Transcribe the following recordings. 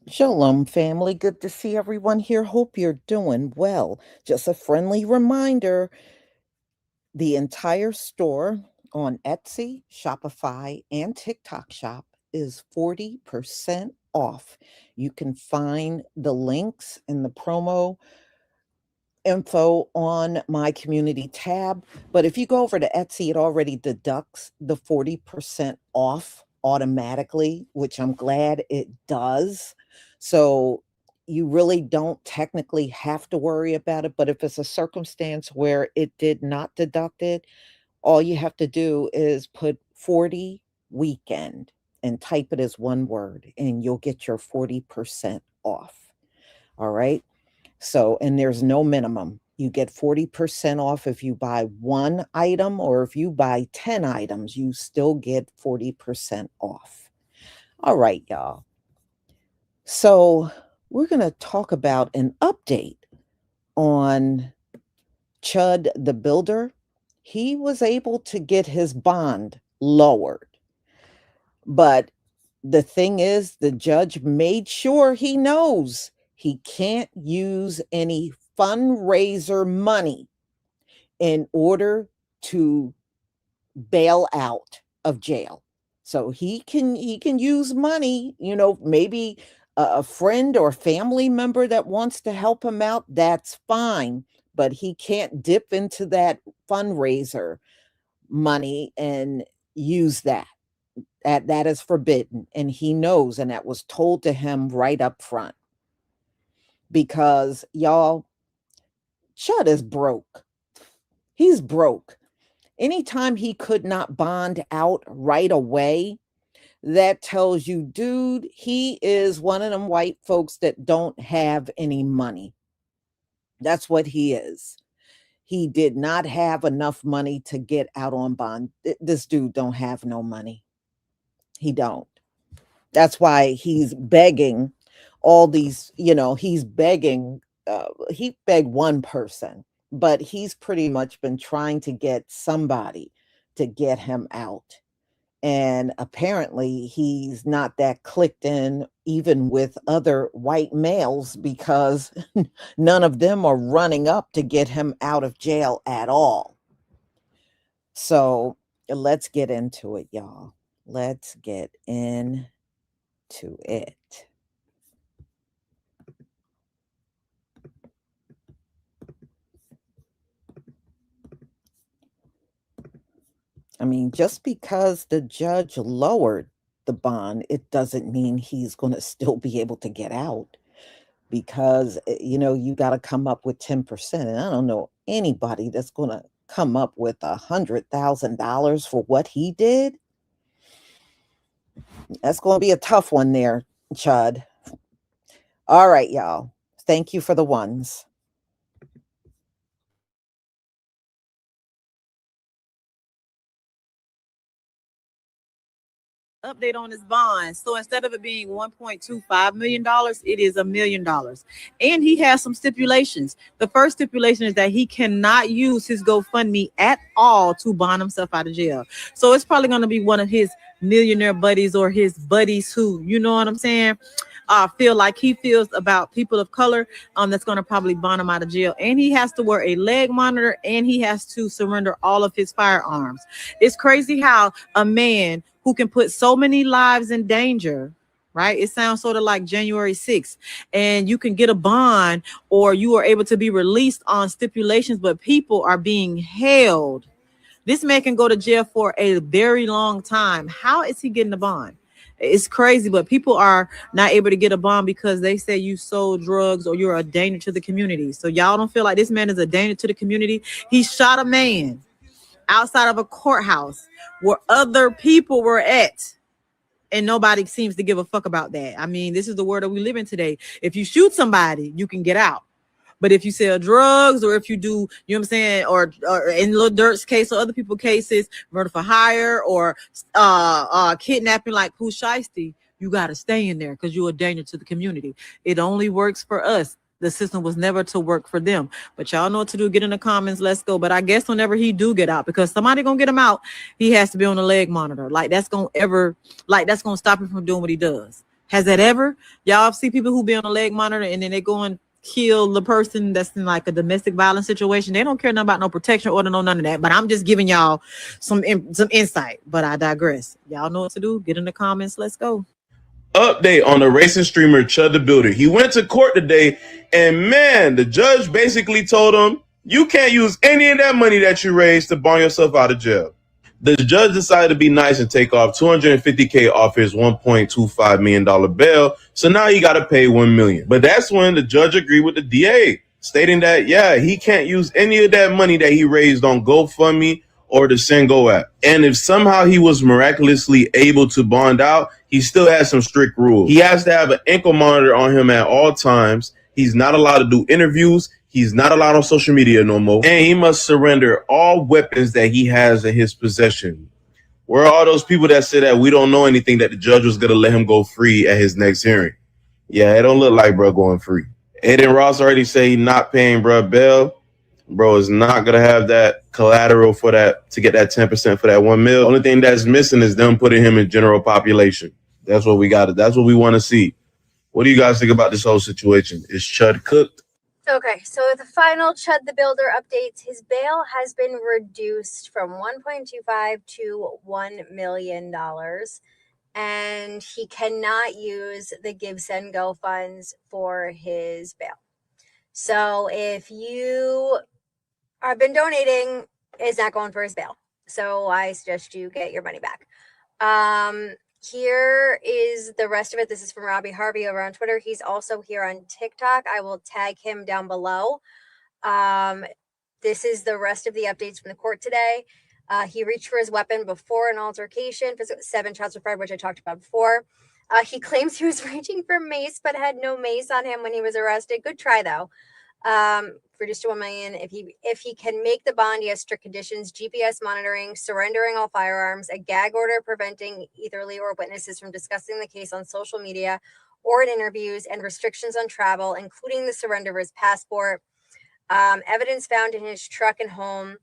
Shalom, family. Good to see everyone here. Hope you're doing well. Just a friendly reminder, the entire store on Etsy, Shopify, and TikTok Shop is 40% off. You can find the links in the promo info on my community tab. But if you go over to Etsy, it already deducts the 40% off automatically, which I'm glad it does. So you really don't technically have to worry about it. But if it's a circumstance where it did not deduct it, all you have to do is put 40 weekend and type it as one word, and you'll get your 40% off. All right. So, and there's no minimum. You get 40% off if you buy one item, or if you buy 10 items, you still get 40% off. All right, y'all. So, we're going to talk about an update on Chud the Builder. He was able to get his bond lowered. But the thing is, the judge made sure he knows he can't use any fundraiser money in order to bail out of jail. So he can use money, maybe a friend or family member that wants to help him out, that's fine, but he can't dip into that fundraiser money and use that. That is forbidden, and he knows, and that was told to him right up front. Because y'all, Chud is broke. He's broke. Anytime he could not bond out right away, that tells you, dude, he is one of them white folks that don't have any money. That's what he is. He did not have enough money to get out on bond. This dude don't have no money. He don't. That's why he's begging all these, he's begging, he begged one person, but he's pretty much been trying to get somebody to get him out. And apparently he's not that clicked in even with other white males, because none of them are running up to get him out of jail at all. So let's get into it, y'all. Let's get into it. I mean, just because the judge lowered the bond, it doesn't mean he's going to still be able to get out, because, you got to come up with 10%. And I don't know anybody that's going to come up with $100,000 for what he did. That's going to be a tough one there, Chud. All right, y'all. Thank you for the ones. Update on his bond. So instead of it being $1.25 million, it is $1 million. And he has some stipulations. The first stipulation is that he cannot use his GoFundMe at all to bond himself out of jail. So it's probably going to be one of his millionaire buddies or his buddies who, you know what I'm saying, feel like he feels about people of color, that's going to probably bond him out of jail. And he has to wear a leg monitor, and he has to surrender all of his firearms. It's crazy how a man who can put so many lives in danger, right? It sounds sort of like January 6th, and you can get a bond or you are able to be released on stipulations, but people are being held. This man can go to jail for a very long time. How is he getting a bond? It's crazy, but people are not able to get a bond because they say you sold drugs or you're a danger to the community. So y'all don't feel like this man is a danger to the community. He shot a man outside of a courthouse where other people were at, and nobody seems to give a fuck about that. I mean, this is the world that we live in today. If you shoot somebody, you can get out. But if you sell drugs, or if you do, you know what I'm saying, or in Lil Durk's case or other people's cases, murder for hire or kidnapping like Pooh Shiesty, you got to stay in there because you're a danger to the community. It only works for us. The system was never to work for them. But y'all know what to do. Get in the comments. Let's go. But I guess whenever he do get out, because somebody gonna get him out, he has to be on a leg monitor. Like that's gonna stop him from doing what he does. Has that ever? Y'all see people who be on a leg monitor and then they go and kill the person that's in like a domestic violence situation. They don't care nothing about no protection order, no none of that. But I'm just giving y'all some insight. But I digress. Y'all know what to do. Get in the comments. Let's go. Update on the racing streamer Chud the Builder. He went to court today, and man, the judge basically told him, you can't use any of that money that you raised to bond yourself out of jail. The judge decided to be nice and take off $250K off his $1.25 million bail, so now he got to pay $1 million. But that's when the judge agreed with the DA, stating that, yeah, he can't use any of that money that he raised on GoFundMe or the Singo app. And if somehow he was miraculously able to bond out, he still has some strict rules. He has to have an ankle monitor on him at all times. He's not allowed to do interviews. He's not allowed on social media no more. And he must surrender all weapons that he has in his possession. Where are all those people that say that we don't know anything, that the judge was going to let him go free at his next hearing? Yeah, it don't look like bro going free. Aiden Ross already said he's not paying bro bail. Bro is not gonna have that collateral for that to get that 10% for that $1 million. Only thing that's missing is them putting him in general population. That's what we got. That's what we want to see. What do you guys think about this whole situation? Is Chud cooked? Okay, so the final Chud the Builder updates. His bail has been reduced from 1.25 to $1 million, and he cannot use the Give Send Go funds for his bail. So if you have been donating, it's not going for his bail. So I suggest you get your money back. Here is the rest of it. This is from Robbie Harvey over on Twitter. He's also here on TikTok. I will tag him down below. This is the rest of the updates from the court today. He reached for his weapon before an altercation. 7 shots were fired, which I talked about before. He claims he was reaching for mace, but had no mace on him when he was arrested. Good try, though. Reduced to $1 million. If he can make the bond, he has strict conditions: GPS monitoring, surrendering all firearms, a gag order preventing either Lee or witnesses from discussing the case on social media or in interviews, and restrictions on travel, including the surrender of his passport. Evidence found in his truck and home: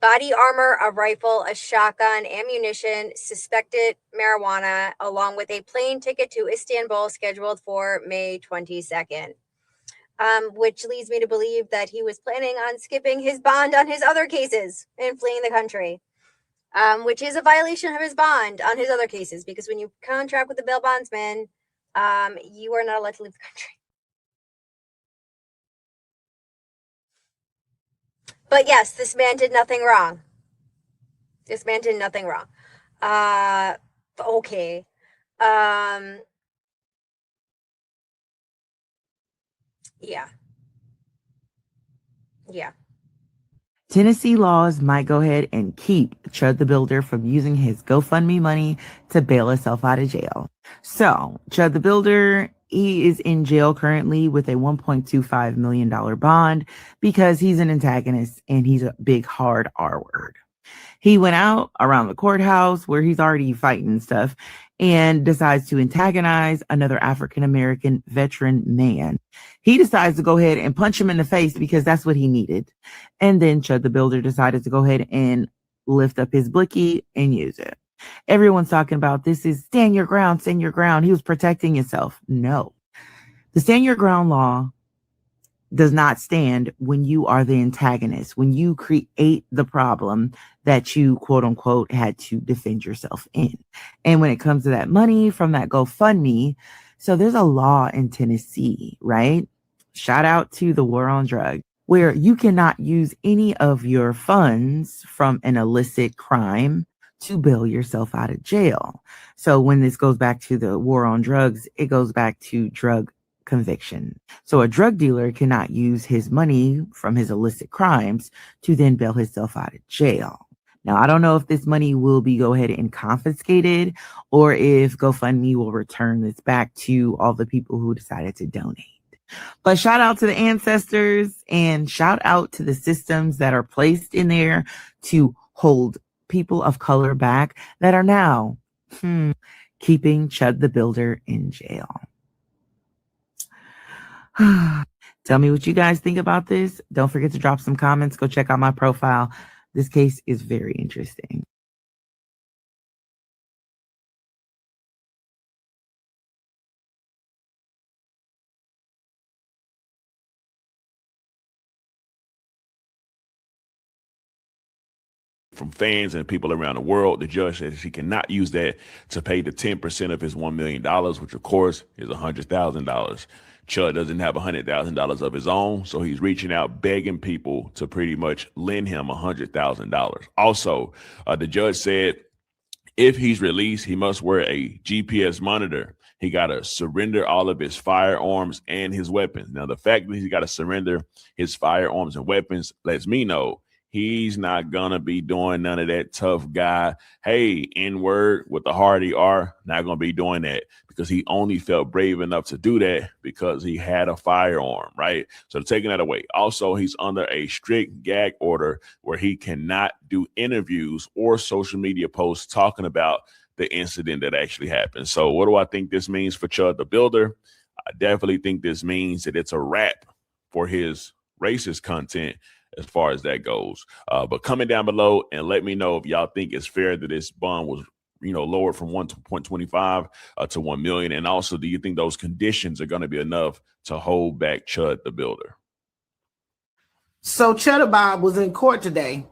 body armor, a rifle, a shotgun, ammunition, suspected marijuana, along with a plane ticket to Istanbul scheduled for May 22nd. Which leads me to believe that he was planning on skipping his bond on his other cases and fleeing the country, which is a violation of his bond on his other cases, because when you contract with the bail bondsman, you are not allowed to leave the country. But yes, this man did nothing wrong. Okay. Yeah. Tennessee laws might go ahead and keep Chud the Builder from using his GoFundMe money to bail himself out of jail. So, Chud the Builder, he is in jail currently with a $1.25 million bond because he's an antagonist and he's a big hard R word. He went out around the courthouse where he's already fighting stuff and decides to antagonize another African-American veteran man. He decides to go ahead and punch him in the face because that's what he needed. And then Chud the Builder decided to go ahead and lift up his blicky and use it. Everyone's talking about this is stand your ground, stand your ground. He was protecting himself. No. The stand your ground law does not stand when you are the antagonist, when you create the problem that you, quote unquote, had to defend yourself in. And when it comes to that money from that GoFundMe, so there's a law in Tennessee, right? Shout out to the war on drugs, where you cannot use any of your funds from an illicit crime to bail yourself out of jail. So when this goes back to the war on drugs, it goes back to drug conviction. So a drug dealer cannot use his money from his illicit crimes to then bail himself out of jail. Now, I don't know if this money will be go ahead and confiscated or if GoFundMe will return this back to all the people who decided to donate. But shout out to the ancestors and shout out to the systems that are placed in there to hold people of color back that are now keeping Chud the Builder in jail. Tell me what you guys think about this. Don't forget to drop some comments. Go check out my profile. This case is very interesting. from fans and people around the world. The judge says he cannot use that to pay the 10% of his $1 million, which of course is $100,000. Chud doesn't have $100,000 of his own, so he's reaching out, begging people to pretty much lend him $100,000. Also, the judge said if he's released, he must wear a GPS monitor. He got to surrender all of his firearms and his weapons. Now, the fact that he's got to surrender his firearms and weapons lets me know he's not going to be doing none of that tough guy. Hey, N-word with the hard ER, not going to be doing that because he only felt brave enough to do that because he had a firearm, right? So taking that away. Also, he's under a strict gag order where he cannot do interviews or social media posts talking about the incident that actually happened. So what do I think this means for Chud the Builder? I definitely think this means that it's a wrap for his racist content as far as that goes. But comment down below and let me know if y'all think it's fair that this bond was, lowered from 1.25 to 1 million. And also, do you think those conditions are going to be enough to hold back Chud the Builder? So Cheddar Bob was in court today.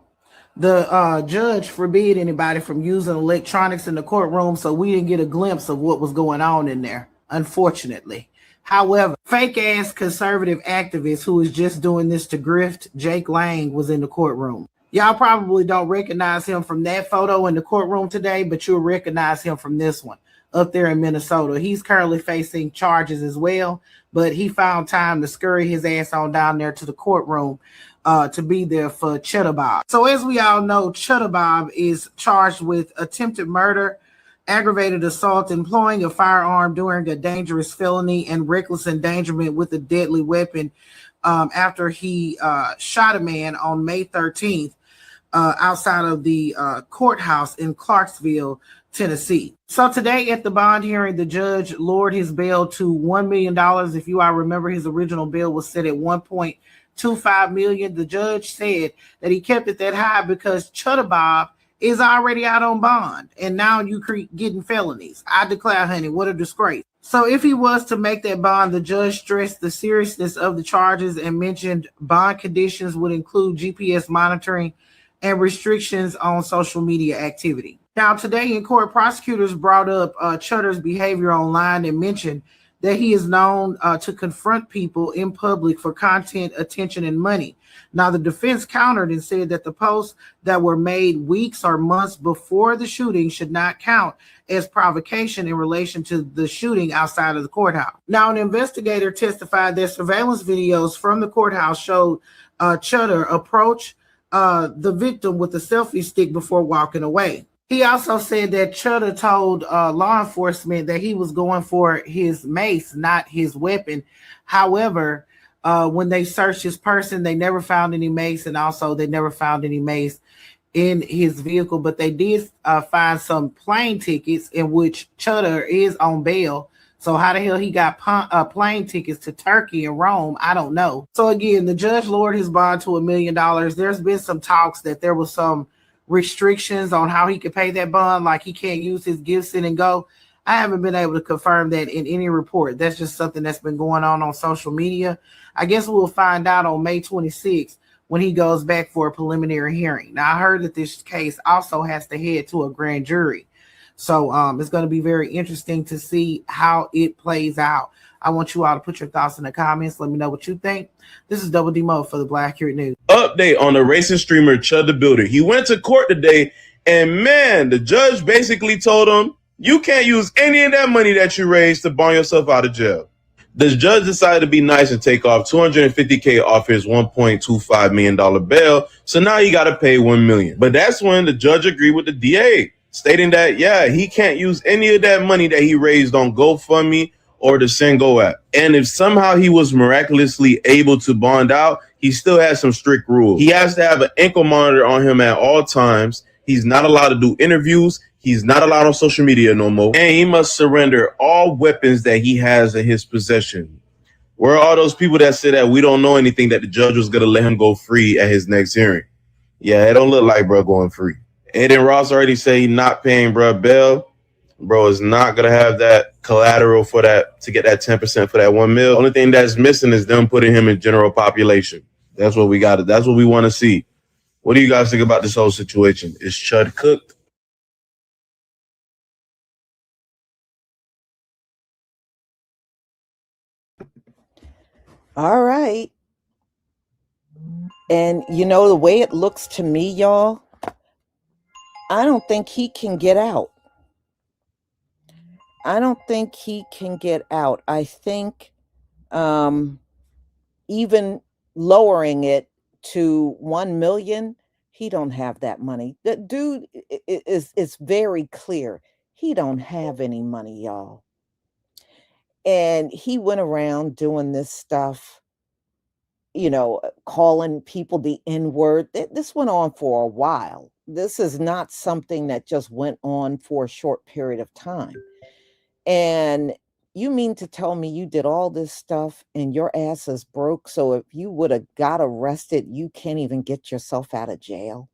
The judge forbid anybody from using electronics in the courtroom, so we didn't get a glimpse of what was going on in there, unfortunately. However, fake-ass conservative activist who is just doing this to grift, Jake Lang, was in the courtroom. Y'all probably don't recognize him from that photo in the courtroom today, but you'll recognize him from this one up there in Minnesota. He's currently facing charges as well, but he found time to scurry his ass on down there to the courtroom to be there for Cheddar Bob. So as we all know, Cheddar Bob is charged with attempted murder, aggravated assault, employing a firearm during a dangerous felony, and reckless endangerment with a deadly weapon after he shot a man on May 13th outside of the courthouse in Clarksville, Tennessee. So today at the bond hearing, the judge lowered his bail to $1 million. If you all remember, his original bail was set at $1.25 million. The judge said that he kept it that high because Cheddar Bob is already out on bond, and now you getting felonies. I declare, honey, what a disgrace. So if he was to make that bond, the judge stressed the seriousness of the charges and mentioned bond conditions would include GPS monitoring and restrictions on social media activity. Now, today in court, prosecutors brought up Chudder's behavior online and mentioned that he is known to confront people in public for content, attention, and money. Now, the defense countered and said that the posts that were made weeks or months before the shooting should not count as provocation in relation to the shooting outside of the courthouse. Now, an investigator testified that surveillance videos from the courthouse showed Chudder approach the victim with a selfie stick before walking away. He also said that Chudder told law enforcement that he was going for his mace, not his weapon. However, when they searched his person, they never found any mace, and also they never found any mace in his vehicle. But they did find some plane tickets in which Chudder is on bail. So how the hell he got plane tickets to Turkey and Rome, I don't know. So again, the judge lowered his bond to $1 million. There's been some talks that there was some restrictions on how he could pay that bond, like he can't use his Gibson and go. I haven't been able to confirm that in any report. That's just something that's been going on social media. I guess we'll find out on May 26th when he goes back for a preliminary hearing. Now, I heard that this case also has to head to a grand jury. So it's going to be very interesting to see how it plays out. I want you all to put your thoughts in the comments. Let me know what you think. This is Double D Mo for the Black Accurate News. Update on the racist streamer Chud the Builder. He went to court today, and man, the judge basically told him, you can't use any of that money that you raised to bond yourself out of jail. The judge decided to be nice and take off $250K off his $1.25 million bail, so now he got to pay $1 million. But that's when the judge agreed with the DA, stating that, yeah, he can't use any of that money that he raised on GoFundMe or the Singo app. And if somehow he was miraculously able to bond out, he still has some strict rules. He has to have an ankle monitor on him at all times. He's not allowed to do interviews. He's not allowed on social media no more. And he must surrender all weapons that he has in his possession. Where are all those people that say that we don't know anything, that the judge was going to let him go free at his next hearing? Yeah, it don't look like bro going free. Aiden Ross already said he's not paying bro bail. Bro is not gonna have that collateral for that to get that 10% for that $1 million. Only thing that's missing is them putting him in general population. That's what we got. That's what we want to see. What do you guys think about this whole situation? Is Chud cooked? All right. And the way it looks to me, y'all, I don't think he can get out. I don't think he can get out. I think um, even lowering it to 1 million, he don't have that money. The dude is very clear. He don't have any money, y'all. And he went around doing this stuff, calling people the N word. This went on for a while. This is not something that just went on for a short period of time. And you mean to tell me you did all this stuff and your ass is broke? So if you would have got arrested, you can't even get yourself out of jail?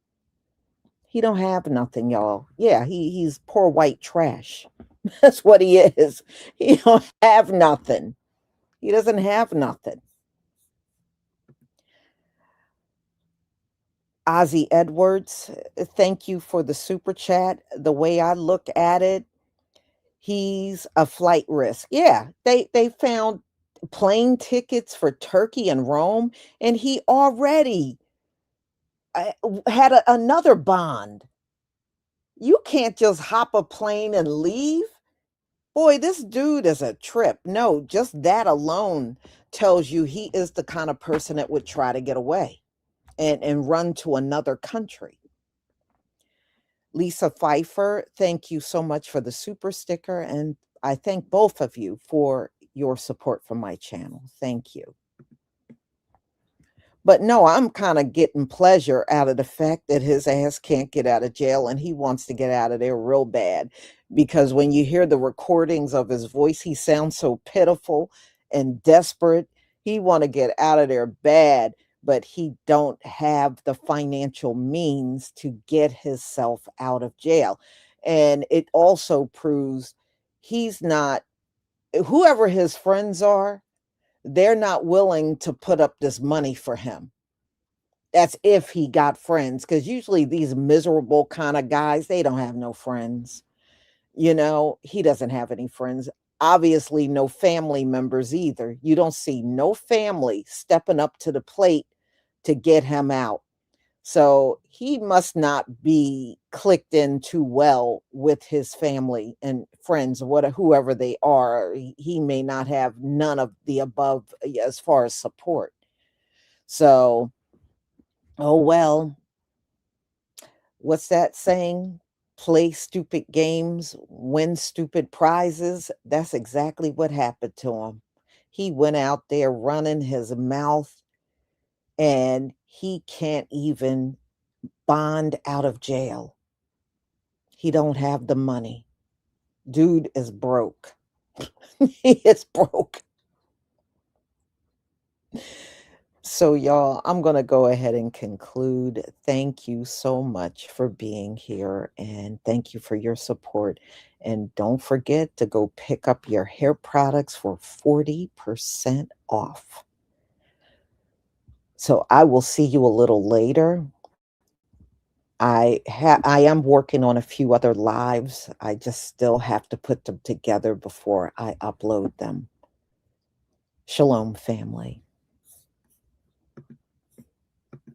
He don't have nothing, y'all. Yeah, he's poor white trash. That's what he is. He don't have nothing. He doesn't have nothing. Ozzy Edwards, thank you for the super chat. The way I look at it, he's a flight risk. Yeah, they found plane tickets for Turkey and Rome, and he already had another bond. You can't just hop a plane and leave. Boy, this dude is a trip. No, just that alone tells you he is the kind of person that would try to get away and run to another country. Lisa Pfeiffer, thank you so much for the super sticker. And I thank both of you for your support for my channel. Thank you. But no, I'm kind of getting pleasure out of the fact that his ass can't get out of jail and he wants to get out of there real bad. Because when you hear the recordings of his voice, he sounds so pitiful and desperate. He want to get out of there bad, but he don't have the financial means to get himself out of jail. And it also proves he's not, whoever his friends are, they're not willing to put up this money for him. That's if he got friends, because usually these miserable kind of guys, they don't have no friends. He doesn't have any friends. Obviously, no family members either. You don't see no family stepping up to the plate to get him out. So he must not be clicked in too well with his family and friends, whoever they are. He may not have none of the above as far as support. So, oh well. What's that saying? Play stupid games, win stupid prizes. That's exactly what happened to him. He went out there running his mouth and he can't even bond out of jail. He don't have the money. Dude is broke. He is broke. So, y'all, I'm going to go ahead and conclude. Thank you so much for being here and thank you for your support. And don't forget to go pick up your hair products for 40% off. So, I will see you a little later. I am working on a few other lives. I just still have to put them together before I upload them. Shalom, family.